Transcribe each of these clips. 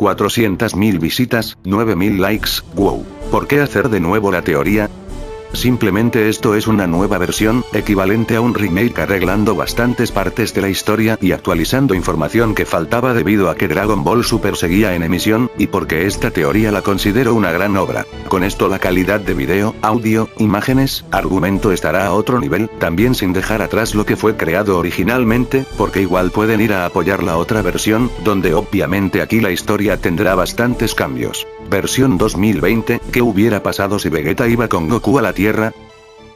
400.000 visitas, 9.000 likes, wow. ¿Por qué hacer de nuevo la teoría? Simplemente esto es una nueva versión, equivalente a un remake arreglando bastantes partes de la historia y actualizando información que faltaba debido a que Dragon Ball Super seguía en emisión, y porque esta teoría la considero una gran obra. Con esto la calidad de video, audio, imágenes, argumento estará a otro nivel, también sin dejar atrás lo que fue creado originalmente, porque igual pueden ir a apoyar la otra versión, donde obviamente aquí la historia tendrá bastantes cambios. Versión 2020, ¿qué hubiera pasado si Vegeta iba con Goku a la Tierra?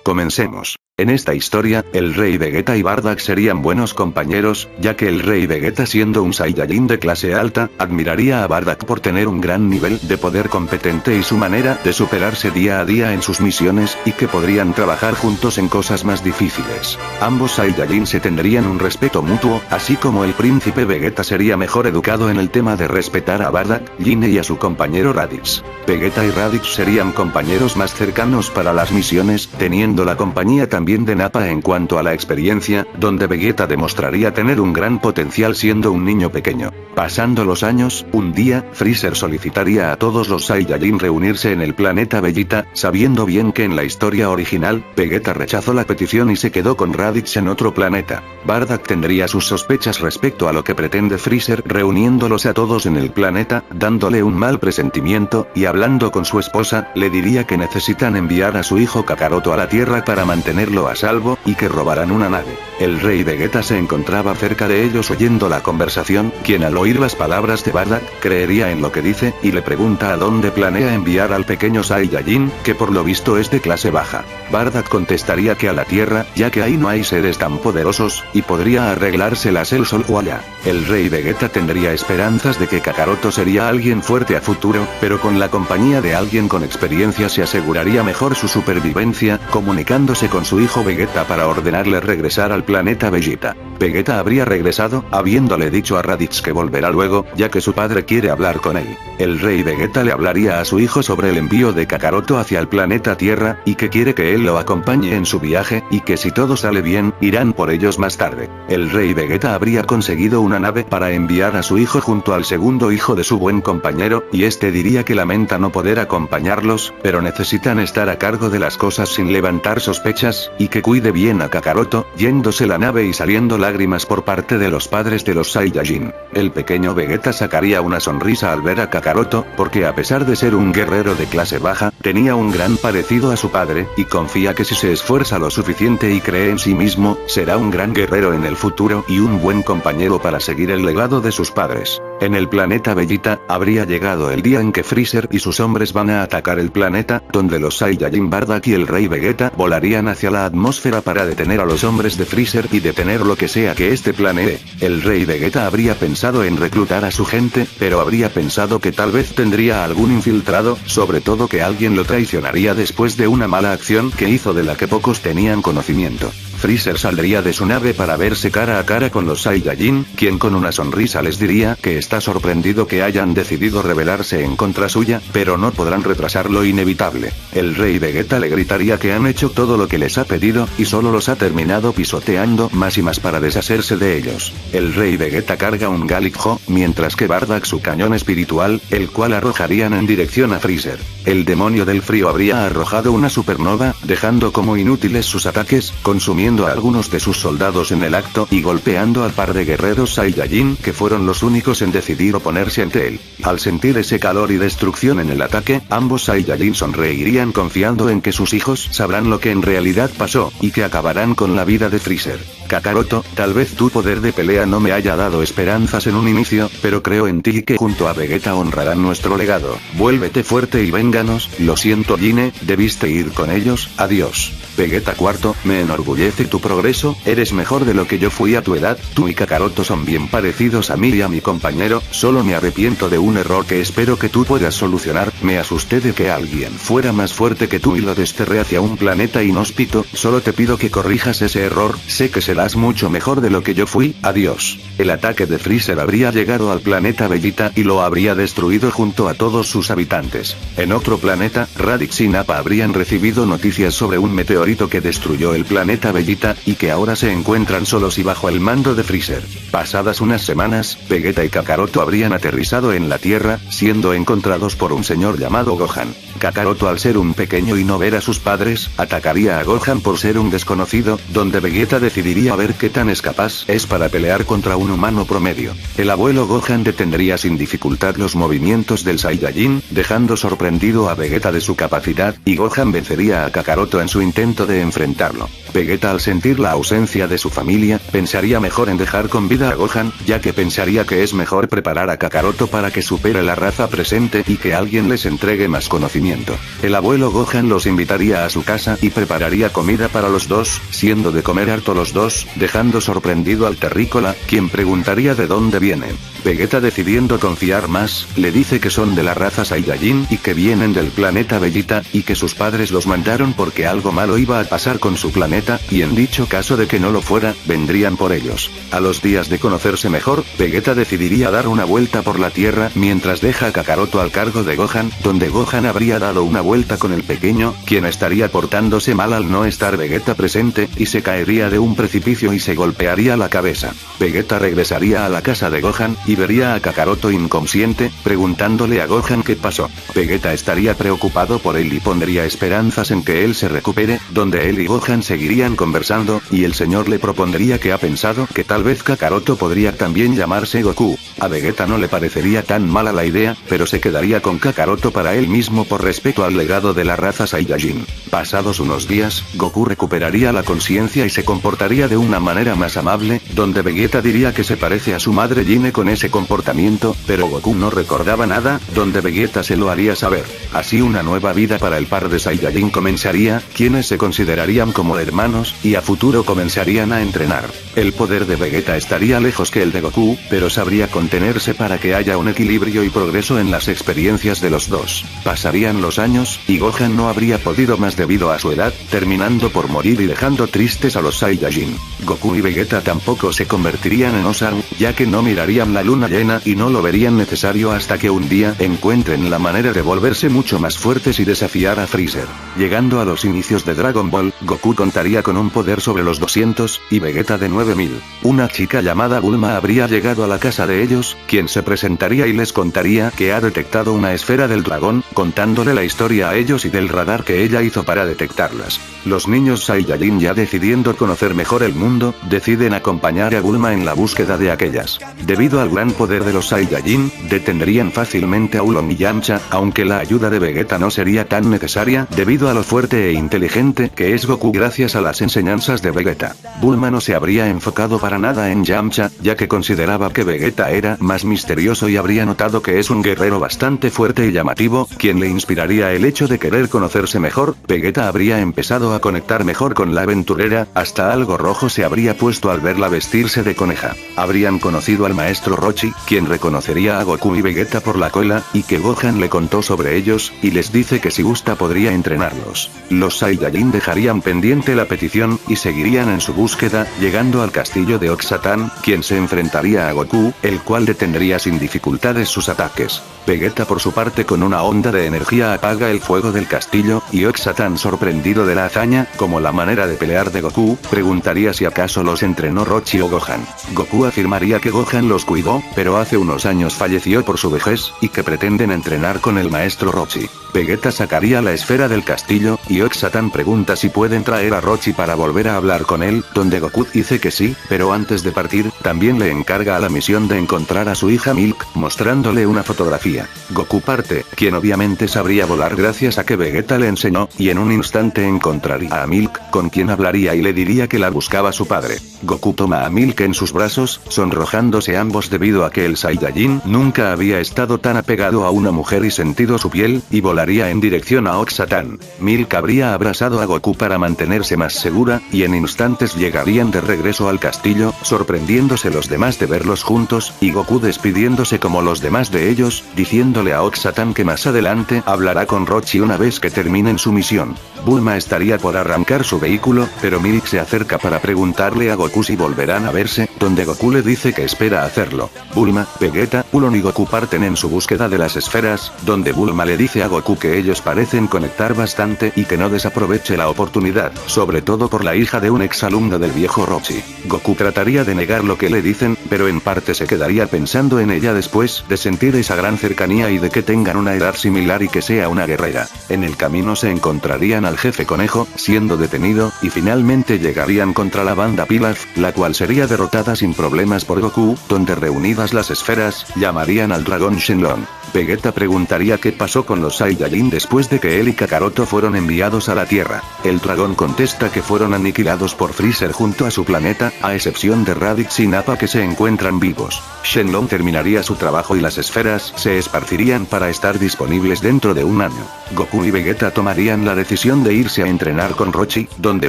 Comencemos. En esta historia, el Rey Vegeta y Bardock serían buenos compañeros, ya que el Rey Vegeta, siendo un Saiyajin de clase alta, admiraría a Bardock por tener un gran nivel de poder competente y su manera de superarse día a día en sus misiones, y que podrían trabajar juntos en cosas más difíciles. Ambos Saiyajin se tendrían un respeto mutuo, así como el príncipe Vegeta sería mejor educado en el tema de respetar a Bardock, Gine y a su compañero Raditz. Vegeta y Raditz serían compañeros más cercanos para las misiones, teniendo la compañía también de Nappa en cuanto a la experiencia, donde Vegeta demostraría tener un gran potencial siendo un niño pequeño. Pasando los años, un día, Freezer solicitaría a todos los Saiyajin reunirse en el planeta Vegeta, sabiendo bien que en la historia original, Vegeta rechazó la petición y se quedó con Raditz en otro planeta. Bardock tendría sus sospechas respecto a lo que pretende Freezer reuniéndolos a todos en el planeta, dándole un mal presentimiento, y hablando con su esposa, le diría que necesitan enviar a su hijo Kakaroto a la Tierra para mantenerlo a salvo, y que robarán una nave. El Rey Vegeta se encontraba cerca de ellos oyendo la conversación, quien al oír las palabras de Bardock, creería en lo que dice, y le pregunta a dónde planea enviar al pequeño Saiyajin, que por lo visto es de clase baja. Bardock contestaría que a la Tierra, ya que ahí no hay seres tan poderosos, y podría arreglárselas él solo allá. El Rey Vegeta tendría esperanzas de que Kakaroto sería alguien fuerte a futuro, pero con la compañía de alguien con experiencia se aseguraría mejor su supervivencia, comunicándose con su hijo Vegeta para ordenarle regresar al planeta Vegeta. Vegeta habría regresado, habiéndole dicho a Raditz que volverá luego, ya que su padre quiere hablar con él. El Rey Vegeta le hablaría a su hijo sobre el envío de Kakaroto hacia el planeta Tierra, y que quiere que él lo acompañe en su viaje, y que si todo sale bien, irán por ellos más tarde. El Rey Vegeta habría conseguido una nave para enviar a su hijo junto al segundo hijo de su buen compañero, y este diría que lamenta no poder acompañarlos, pero necesitan estar a cargo de las cosas sin levantar sospechas, y que cuide bien a Kakaroto, yéndose la nave y saliendo lágrimas por parte de los padres de los Saiyajin. El pequeño Vegeta sacaría una sonrisa al ver a Kakaroto, porque a pesar de ser un guerrero de clase baja, tenía un gran parecido a su padre, y confía que si se esfuerza lo suficiente y cree en sí mismo, será un gran guerrero en el futuro y un buen compañero para seguir el legado de sus padres. En el planeta Vegeta, habría llegado el día en que Freezer y sus hombres van a atacar el planeta, donde los Saiyajin Bardock y el Rey Vegeta volarían hacia la atmósfera para detener a los hombres de Freezer y detener lo que sea que este planee. El Rey Vegeta habría pensado en reclutar a su gente, pero habría pensado que tal vez tendría algún infiltrado, sobre todo que alguien lo traicionaría después de una mala acción que hizo de la que pocos tenían conocimiento. Freezer saldría de su nave para verse cara a cara con los Saiyajin, quien con una sonrisa les diría que está sorprendido que hayan decidido rebelarse en contra suya, pero no podrán retrasar lo inevitable. El Rey Vegeta le gritaría que han hecho todo lo que les ha pedido, y solo los ha terminado pisoteando más y más para deshacerse de ellos. El Rey Vegeta carga un Gallic-Jo, mientras que Bardock su cañón espiritual, el cual arrojarían en dirección a Freezer. El demonio del frío habría arrojado una supernova, dejando como inútiles sus ataques, consumiendo a algunos de sus soldados en el acto y golpeando al par de guerreros Saiyajin que fueron los únicos en decidir oponerse ante él. Al sentir ese calor y destrucción en el ataque, ambos Saiyajin sonreirían confiando en que sus hijos sabrán lo que en realidad pasó, y que acabarán con la vida de Freezer. Kakaroto, tal vez tu poder de pelea no me haya dado esperanzas en un inicio, pero creo en ti y que junto a Vegeta honrarán nuestro legado. Vuélvete fuerte y vénganos, lo siento Gine, debiste ir con ellos, adiós. Vegeta IV, me enorgullece tu progreso, eres mejor de lo que yo fui a tu edad, tú y Kakaroto son bien parecidos a mí y a mi compañero, solo me arrepiento de un error que espero que tú puedas solucionar, me asusté de que alguien fuera más fuerte que tú y lo desterré hacia un planeta inhóspito, solo te pido que corrijas ese error, sé que será serás mucho mejor de lo que yo fui, adiós. El ataque de Freezer habría llegado al planeta Vegeta y lo habría destruido junto a todos sus habitantes. En otro planeta, Raditz y Nappa habrían recibido noticias sobre un meteorito que destruyó el planeta Vegeta, y que ahora se encuentran solos y bajo el mando de Freezer. Pasadas unas semanas, Vegeta y Kakaroto habrían aterrizado en la Tierra, siendo encontrados por un señor llamado Gohan. Kakaroto, al ser un pequeño y no ver a sus padres, atacaría a Gohan por ser un desconocido, donde Vegeta decidiría ver qué tan capaz es para pelear contra un humano promedio. El abuelo Gohan detendría sin dificultad los movimientos del Saiyajin, dejando sorprendido a Vegeta de su capacidad, y Gohan vencería a Kakaroto en su intento de enfrentarlo. Vegeta, al sentir la ausencia de su familia, pensaría mejor en dejar con vida a Gohan, ya que pensaría que es mejor preparar a Kakaroto para que supere la raza presente y que alguien les entregue más conocimiento. El abuelo Gohan los invitaría a su casa y prepararía comida para los dos, siendo de comer harto los dos, dejando sorprendido al terrícola, quien preguntaría de dónde vienen. Vegeta, decidiendo confiar más, le dice que son de la raza Saiyajin y que vienen del planeta Vegeta, y que sus padres los mandaron porque algo malo iba a pasar con su planeta, y en dicho caso de que no lo fuera, vendrían por ellos. A los días de conocerse mejor, Vegeta decidiría dar una vuelta por la Tierra mientras deja a Kakaroto al cargo de Gohan, donde Gohan habría dado una vuelta con el pequeño, quien estaría portándose mal al no estar Vegeta presente, y se caería de un precipicio y se golpearía la cabeza. Vegeta regresaría a la casa de Gohan, y vería a Kakaroto inconsciente, preguntándole a Gohan qué pasó. Vegeta estaría preocupado por él y pondría esperanzas en que él se recupere, donde él y Gohan seguirían conversando, y el señor le propondría que ha pensado que tal vez Kakaroto podría también llamarse Goku. A Vegeta no le parecería tan mala la idea, pero se quedaría con Kakaroto para él mismo por respeto al legado de la raza Saiyajin. Pasados unos días, Goku recuperaría la conciencia y se comportaría de una manera más amable, donde Vegeta diría que se parece a su madre Gine con ese comportamiento, pero Goku no recordaba nada, donde Vegeta se lo haría saber. Así una nueva vida para el par de Saiyajin comenzaría, quienes se considerarían como hermanos, y a futuro comenzarían a entrenar. El poder de Vegeta estaría lejos que el de Goku, pero sabría contenerse para que haya un equilibrio y progreso en las experiencias de los dos. Pasarían los años, y Gohan no habría podido más debido a su edad, terminando por morir y dejando tristes a los Saiyajin. Goku y Vegeta tampoco se convertirían en Osaru, ya que no mirarían la luna llena y no lo verían necesario hasta que un día encuentren la manera de volverse mucho más fuertes y desafiar a Freezer. Llegando a los inicios de Dragon Ball, Goku contaría con un poder sobre los 200, y Vegeta de 9000. Una chica llamada Bulma habría llegado a la casa de ellos, quien se presentaría y les contaría que ha detectado una esfera del dragón, contándole la historia a ellos y del radar que ella hizo para detectarlas. Los niños Saiyajin, ya decidiendo conocer mejor el mundo, deciden acompañar a Bulma en la búsqueda de aquellas. Debido al gran poder de los Saiyajin, detendrían fácilmente a Oolong y Yamcha, aunque la ayuda de Vegeta no sería tan necesaria, debido a lo fuerte e inteligente que es Goku gracias a las enseñanzas de Vegeta. Bulma no se habría enfocado para nada en Yamcha, ya que consideraba que Vegeta era más misterioso y habría notado que es un guerrero bastante fuerte y llamativo, quien le inspiraría el hecho de querer conocerse mejor. Vegeta habría empezado a conectar mejor con la aventurera, hasta algo rojo se habría puesto al verla vestirse de coneja. Habrían conocido al maestro Rochi, quien reconocería a Goku y Vegeta por la cola, y que Gohan le contó sobre ellos, y les dice que si gusta podría entrenarlos. Los Saiyajin dejarían pendiente la petición, y seguirían en su búsqueda, llegando al castillo de Oxatan, quien se enfrentaría a Goku, el cual detendría sin dificultades sus ataques. Vegeta por su parte con una onda de energía apaga el fuego del castillo, y Oxatan, sorprendido de la hazaña, como la manera de pelear de Goku, preguntaría si acaso los entrenó Rochi o Gohan. Goku afirmaría que Gohan los cuidó, pero hace unos años falleció por su vejez, y que pretenden entrenar con el maestro Rochi. Vegeta sacaría la esfera del castillo, y Oxatan pregunta si pueden traer a Rochi para volver a hablar con él, donde Goku dice que sí, pero antes de partir, también le encarga a la misión de encontrar a su hija Milk, mostrándole una fotografía. Goku parte, quien obviamente sabría volar gracias a que Vegeta le enseñó, y en un instante encontraría a Milk, con quien hablaría y le diría que la buscaba su padre. Goku toma a Milk en sus brazos, sonrojándose ambos debido a que el Saiyajin nunca había estado tan apegado a una mujer y sentido su piel, y volaría en dirección a Oxatan. Milk habría abrazado a Goku para mantenerse más segura, y en instantes llegarían de regreso al castillo, sorprendiéndose los demás de verlos juntos, y Goku despidiéndose como los demás de ellos, diciéndole a Oxatan que más adelante hablará con Rochi una vez que terminen su misión. Bulma estaría por arrancar su vehículo, pero Milk se acerca para preguntarle a Goku si volverán a verse, donde Goku le dice que espera hacerlo. Bulma, Vegeta, Ulon y Goku parten en su búsqueda de las esferas, donde Bulma le dice a Goku que ellos parecen conectar bastante y que no desaproveche la oportunidad, sobre todo por la hija de un exalumno del viejo Rochi. Goku trataría de negar lo que le dicen, pero en parte se quedaría pensando en ella después de sentir esa gran cercanía y de que tengan una edad similar y que sea una guerrera. En el camino se encontrarían al jefe conejo, siendo detenido, y finalmente llegaríán contra la banda Pilaf, la cual sería derrotada sin problemas por Goku, donde reunidas las esferas, llamarían al dragón Shenlong. Vegeta preguntaría qué pasó con los Saiyajin después de que él y Kakaroto fueron enviados a la Tierra. El dragón contesta que fueron aniquilados por Freezer junto a su planeta, a excepción de Raditz y Nappa que se encuentran vivos. Shenlong terminaría su trabajo y las esferas se esparcirían para estar disponibles dentro de un año. Goku y Vegeta tomarían la decisión de irse a entrenar con Rochi, donde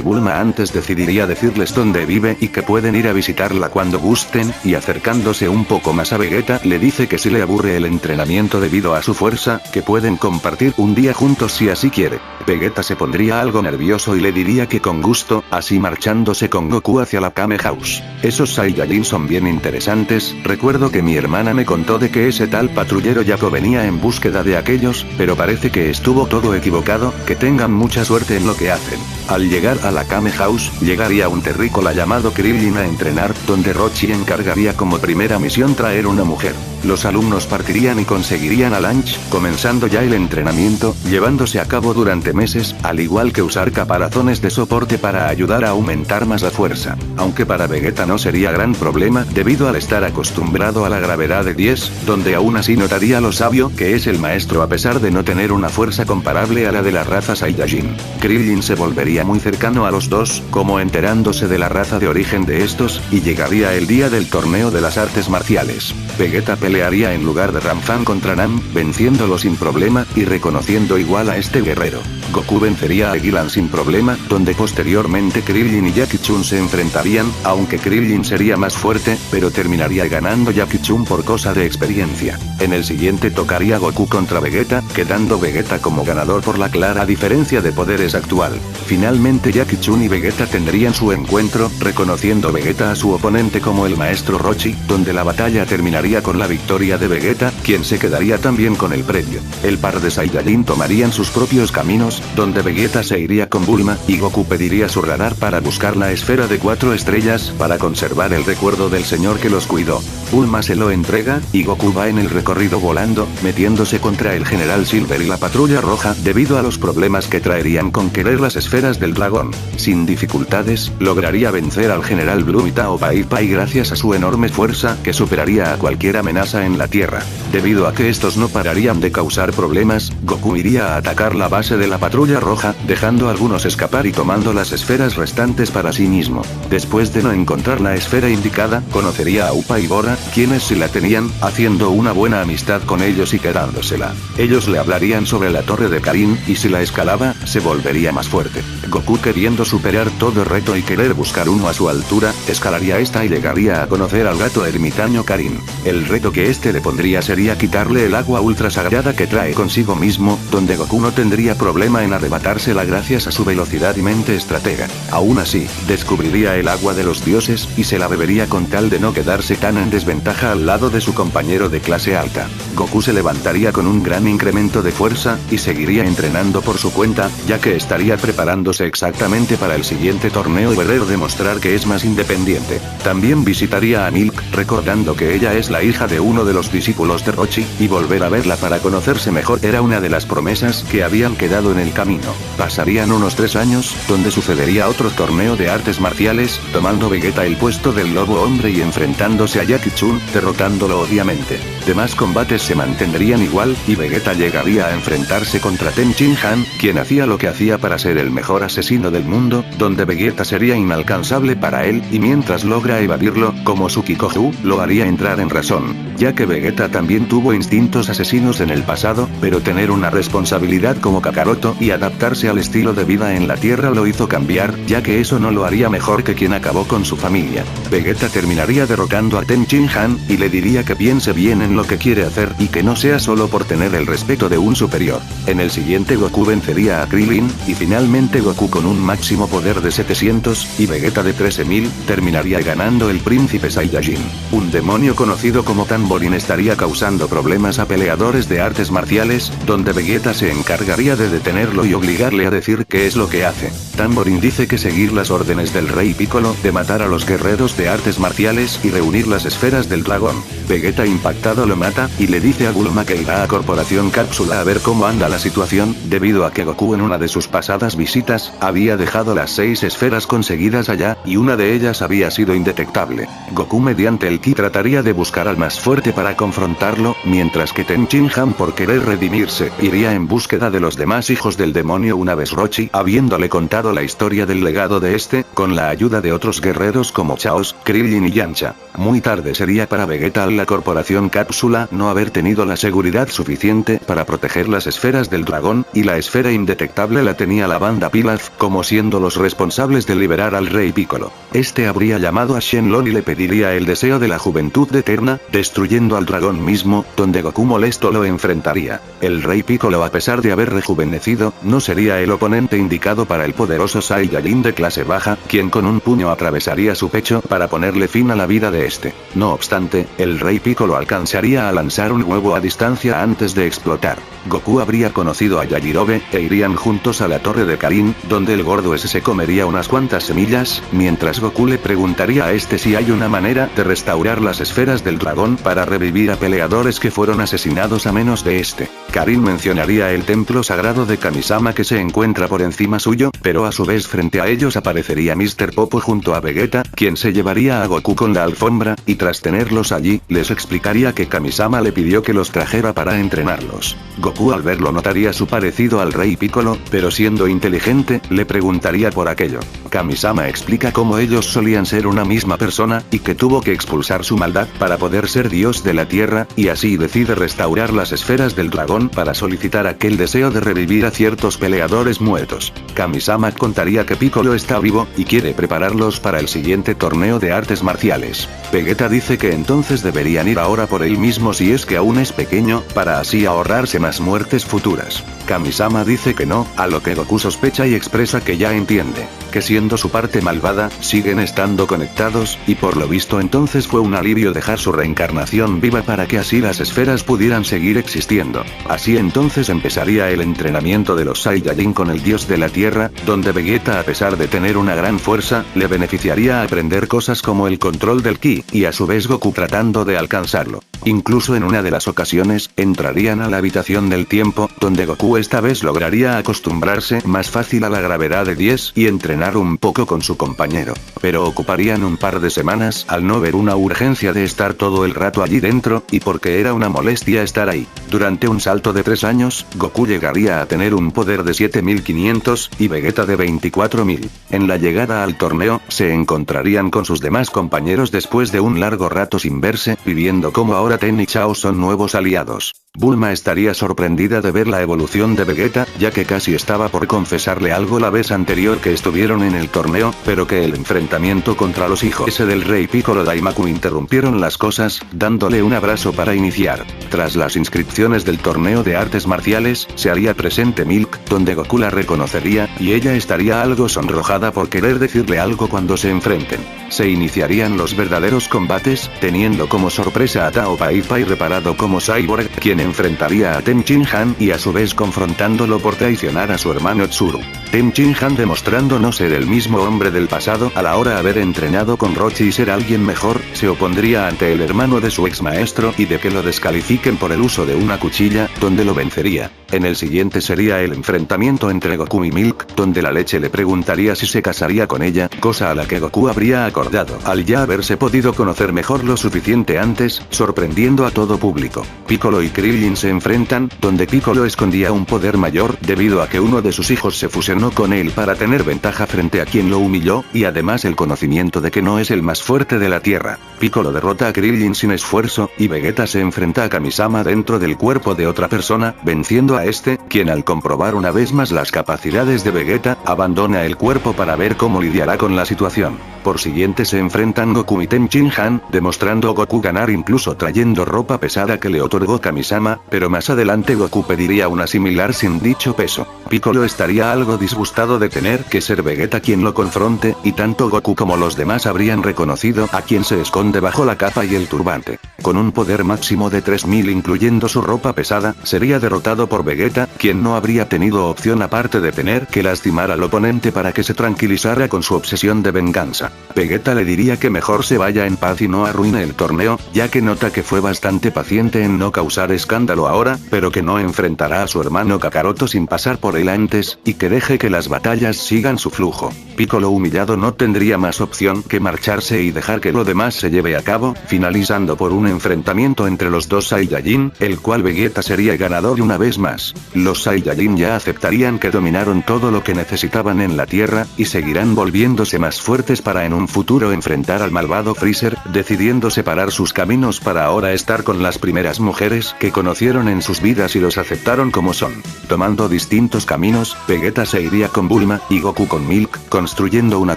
Bulma antes decidiría decirles dónde vive y que pueden ir a visitarla cuando gusten, y acercándose un poco más a Vegeta le dice que si le aburre el entrenamiento debido a su fuerza, que pueden compartir un día juntos si así quiere. Vegeta se pondría algo nervioso y le diría que con gusto, así marchándose con Goku hacia la Kame House. Esos Saiyajin son bien interesantes, recuerdo que mi hermana me contó de que ese tal patrullero Yaco venía en búsqueda de aquellos, pero parece que estuvo todo equivocado, que tengan mucha suerte en lo que hacen. Al llegar a la Kame House, llegaría un terrícola llamado Krillin a entrenar, donde Rochi encargaría como primera misión traer una mujer. Los alumnos partirían y conseguirían a Lunch, comenzando ya el entrenamiento, llevándose a cabo durante meses, al igual que usar caparazones de soporte para ayudar a aumentar más la fuerza. Aunque para Vegeta no sería gran problema, debido al estar acostumbrado a la gravedad de 10, donde aún así notaría lo sabio que es el maestro a pesar de no tener una fuerza comparable a la de la raza Saiyajin. Krillin se volvería muy cercano a los dos, como enterándose de la raza de origen de estos, y llegaría el día del torneo de las artes marciales. Vegeta pelearía en lugar de Ramfan contra Nam, venciéndolo sin problema, y reconociendo igual a este guerrero. Goku vencería a Gilan sin problema, donde posteriormente Krillin y Jackie Chun se enfrentarían, aunque Krillin sería más fuerte, pero terminaría ganando Jackie Chun por cosa de experiencia. En el siguiente tocaría Goku contra Vegeta, quedando Vegeta como ganador por la clara diferencia de poderes actual. Finalmente Jackie Chun y Vegeta tendrían su encuentro, reconociendo Vegeta a su oponente como el maestro Rochi, donde la batalla terminaría con la victoria de Vegeta, quien se quedaría también con el premio. El par de Saiyajin tomarían sus propios caminos, donde Vegeta se iría con Bulma, y Goku pediría su radar para buscar la esfera de 4 estrellas, para conservar el recuerdo del señor que los cuidó. Bulma se lo entrega, y Goku va en el recorrido volando, metiéndose contra el General Silver y la Patrulla Roja, debido a los problemas que traerían con querer las esferas del dragón. Sin dificultades, lograría vencer al General Blue y Tao Pai Pai gracias a su enorme fuerza, que superaría a cualquier amenaza en la Tierra. Debido a que estos no pararían de causar problemas, Goku iría a atacar la base de la Patrulla Roja, dejando a algunos escapar y tomando las esferas restantes para sí mismo. Después de no encontrar la esfera indicada, conocería a Upa y Bora, quienes sí la tenían, haciendo una buena amistad con ellos y quedándosela. Ellos le hablarían sobre la torre de Karin, y si la escalaba, se volvería más fuerte. Goku, queriendo superar todo reto y querer buscar uno a su altura, escalaría esta y llegaría a conocer al gato ermitaño Karin. El reto que este le pondría sería quitarle el agua ultra sagrada que trae consigo mismo, donde Goku no tendría problema en arrebatársela gracias a su velocidad y mente estratega. Aún así, descubriría el agua de los dioses, y se la bebería con tal de no quedarse tan en desventaja al lado de su compañero de clase alta. Goku se levantaría con un gran incremento de fuerza, y seguiría entrenando por su cuenta, ya que estaría preparándose exactamente para el siguiente torneo y querer demostrar que es más independiente. También visitaría a Milk, recordando que ella es la hija de uno de los discípulos de Rochi, y volver a verla para conocerse mejor era una de las promesas que habían quedado en el camino. Pasarían unos 3 años, donde sucedería otro torneo de artes marciales, tomando Vegeta el puesto del lobo hombre y enfrentándose a Jackie Chun, derrotándolo obviamente. Demás combates se mantendrían igual, y Vegeta llegaría a enfrentarse contra Ten Shin Han, quien hacía lo que hacía para ser el mejor asesino del mundo, donde Vegeta sería inalcanzable para él, y mientras logra evadirlo, como su Kikoju, lo haría entrar en razón, ya que Vegeta también tuvo instinto instintos asesinos en el pasado, pero tener una responsabilidad como Kakaroto y adaptarse al estilo de vida en la Tierra lo hizo cambiar, ya que eso no lo haría mejor que quien acabó con su familia. Vegeta terminaría derrotando a Tenshinhan, y le diría que piense bien en lo que quiere hacer y que no sea solo por tener el respeto de un superior. En el siguiente Goku vencería a Krillin, y finalmente Goku con un máximo poder de 700, y Vegeta de 13.000, terminaría ganando el Príncipe Saiyajin. Un demonio conocido como Tamborin estaría causando problemas a peleadores de artes marciales, donde Vegeta se encargaría de detenerlo y obligarle a decir qué es lo que hace. Tamborin dice que seguir las órdenes del Rey Piccolo de matar a los guerreros de artes marciales y reunir las esferas del dragón. Vegeta impactado lo mata, y le dice a Bulma que irá a Corporación Cápsula a ver cómo anda la situación, debido a que Goku en una de sus pasadas visitas, había dejado las 6 esferas conseguidas allá, y una de ellas había sido indetectable. Goku mediante el ki trataría de buscar al más fuerte para confrontarlo, mientras que Tenshinhan por querer redimirse, iría en búsqueda de los demás hijos del demonio una vez Rochi, habiéndole contado la historia del legado de este, con la ayuda de otros guerreros como Chaos, Krillin y Yamcha. Muy tarde sería para Vegeta al la Corporación Cápsula no haber tenido la seguridad suficiente para proteger las esferas del dragón, y la esfera indetectable la tenía la banda Pilaf, como siendo los responsables de liberar al Rey Piccolo. Este habría llamado a Shenlong y le pediría el deseo de la juventud eterna, destruyendo al dragón mismo, donde Goku molesto lo enfrentaría. El Rey Piccolo, a pesar de haber rejuvenecido, no sería el oponente indicado para el poderoso Saiyajin de clase baja, quien con un puño atravesaría su pecho para ponerle fin a la vida de este. No obstante, el Rey Piccolo alcanzaría a lanzar un huevo a distancia antes de explotar. Goku habría conocido a Yajirobe, e irían juntos a la torre de Karin, donde el gordo ese se comería unas cuantas semillas, mientras Goku le preguntaría a este si hay una manera de restaurar las esferas del dragón para revivir a peleadores que fueron asesinados a menos de este. Karin mencionaría el templo sagrado de Kamisama que se encuentra por encima suyo, pero a su vez frente a ellos aparecería Mr. Popo junto a Vegeta, quien se llevaría a Goku con la alfombra, y tras tenerlos allí, les explicaría que Kamisama le pidió que los trajera para entrenarlos. Goku al verlo notaría su parecido al Rey Piccolo, pero siendo inteligente, le preguntaría por aquello. Kamisama explica cómo ellos solían ser una misma persona, y que tuvo que expulsar su maldad para poder ser dios de la tierra, y así decide restaurar las esferas del dragón para solicitar aquel deseo de revivir a ciertos peleadores muertos. Kamisama contaría que Piccolo está vivo, y quiere prepararlos para el siguiente torneo de artes marciales. Vegeta dice que entonces deberían ir ahora por él mismo si es que aún es pequeño, para así ahorrarse más muertes futuras. Kamisama dice que no, a lo que Goku sospecha y expresa que ya entiende, que siendo su parte malvada, siguen estando conectados, y por lo visto entonces fue un alivio dejar su reencarnación viva para que así las esferas pudieran seguir existiendo. Así entonces empezaría el entrenamiento de los Saiyajin con el dios de la tierra, donde Vegeta, a pesar de tener una gran fuerza, le beneficiaría a aprender cosas como el control del ki, y a su vez Goku tratando de alcanzarlo. Incluso en una de las ocasiones, entrarían a la habitación del tiempo, donde Goku esta vez lograría acostumbrarse más fácil a la gravedad de 10 y entrenar un poco con su compañero. Pero ocuparían un par de semanas al no ver una urgencia de estar todo el rato allí dentro, y porque era una molestia estar ahí. Durante un salto de 3 años, Goku llegaría a tener un poder de 7500, y Vegeta de 24.000. En la llegada al torneo, se encontrarían con sus demás compañeros después de un largo rato sin verse, viviendo como ahora Ten y Chao son nuevos aliados. Bulma estaría sorprendida de ver la evolución de Vegeta, ya que casi estaba por confesarle algo la vez anterior que estuvieron en el torneo, pero que el enfrentamiento contra los hijos del Rey Piccolo Daimaku interrumpieron las cosas, dándole un abrazo para iniciar. Tras las inscripciones del torneo de artes marciales, se haría presente Milk, donde Goku la reconocería, y ella estaría algo sonrojada por querer decirle algo cuando se enfrenten. Se iniciarían los verdaderos combates, teniendo como sorpresa a Tao Pai Pai reparado como Cyborg, quien enfrentaría a Tenshinhan y a su vez confrontándolo por traicionar a su hermano Tsuru. Tenshinhan demostrando no ser el mismo hombre del pasado a la hora de haber entrenado con Rochi y ser alguien mejor, se opondría ante el hermano de su ex maestro y de que lo descalifiquen por el uso de una cuchilla, donde lo vencería. En el siguiente sería el enfrentamiento entre Goku y Milk, donde la leche le preguntaría si se casaría con ella, cosa a la que Goku habría acordado al ya haberse podido conocer mejor lo suficiente antes, sorprendiendo a todo público. Piccolo y Krillin se enfrentan, donde Piccolo escondía un poder mayor debido a que uno de sus hijos se fusionó con él para tener ventaja frente a quien lo humilló, y además el conocimiento de que no es el más fuerte de la Tierra. Piccolo derrota a Krillin sin esfuerzo, y Vegeta se enfrenta a Kamisama dentro del cuerpo de otra persona, venciendo a este, quien al comprobar una vez más las capacidades de Vegeta, abandona el cuerpo para ver cómo lidiará con la situación. Por siguiente se enfrentan Goku y Tenchin-Han, demostrando Goku ganar incluso trayendo ropa pesada que le otorgó Kamisama, pero más adelante Goku pediría una similar sin dicho peso. Piccolo estaría algo disgustado de tener que ser Vegeta quien lo confronte, y tanto Goku como los demás habrían reconocido a quien se esconde bajo la capa y el turbante. Con un poder máximo de 3000 incluyendo su ropa pesada, sería derrotado por Vegeta, quien no habría tenido opción aparte de tener que lastimar al oponente para que se tranquilizara con su obsesión de venganza. Vegeta le diría que mejor se vaya en paz y no arruine el torneo, ya que nota que fue bastante paciente en no causar escándalo ahora, pero que no enfrentará a su hermano Kakaroto sin pasar por él antes, y que deje que las batallas sigan su flujo. Piccolo humillado no tendría más opción que marcharse y dejar que lo demás se lleve a cabo, finalizando por un enfrentamiento entre los dos Saiyajin, el cual Vegeta sería ganador una vez más. Los Saiyajin ya aceptarían que dominaron todo lo que necesitaban en la Tierra, y seguirán volviéndose más fuertes para en un futuro enfrentar al malvado Freezer, decidiendo separar sus caminos para ahora estar con las primeras mujeres que conocieron en sus vidas y los aceptaron como son. Tomando distintos caminos, Vegeta se iría con Bulma, y Goku con Milk, construyendo una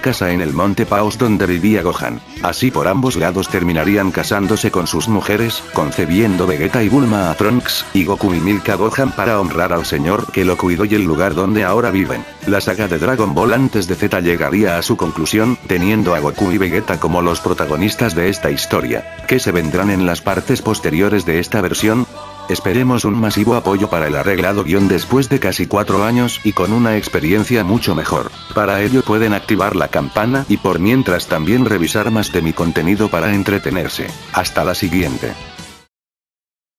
casa en el Monte Paus donde vivía Gohan. Así por ambos lados terminarían casándose con sus mujeres, concebiendo Vegeta y Bulma a Trunks, y Goku y Milk a Gohan para honrar al señor que lo cuidó y el lugar donde ahora viven. La saga de Dragon Ball antes de Z llegaría a su conclusión, teniendo a Goku y Vegeta como los protagonistas de esta historia. ¿Qué se vendrán en las partes posteriores de esta versión? Esperemos un masivo apoyo para el arreglado guión después de casi 4 años y con una experiencia mucho mejor. Para ello pueden activar la campana y por mientras también revisar más de mi contenido para entretenerse. Hasta la siguiente.